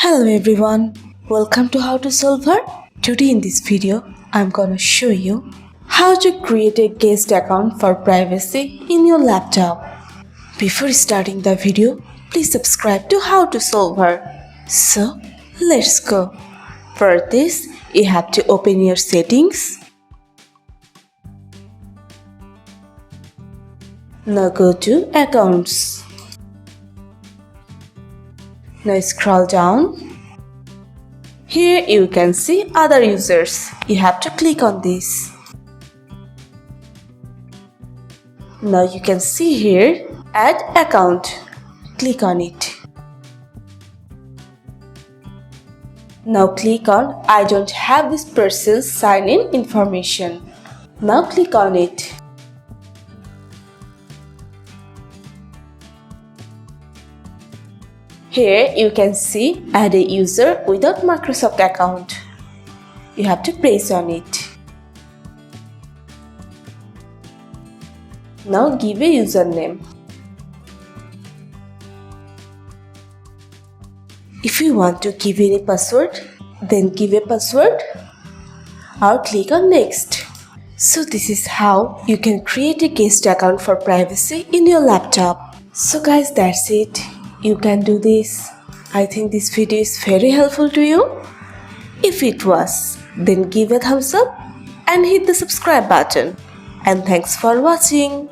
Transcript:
Hello everyone, welcome to How to Solve Her. Today in this video, I'm gonna show you how to create a guest account for privacy in your laptop. Before starting the video, please subscribe to How to Solve Her. So, let's go. For this, you have to open your settings. Now go to Accounts. Now scroll down. Here you can see other users. You have to click on this. Now you can see here Add Account. Click on it. Now click on I don't have this person's sign-in information. Now click on it. Here you can see Add a user without Microsoft account. You have to press on it. Now give a username. If you want to give any password, then give a password or click on Next. So this is how you can create a guest account for privacy in your laptop. So guys, that's it. You can do this. I think this video is very helpful to you. If it was, then give a thumbs up and hit the subscribe button. And thanks for watching.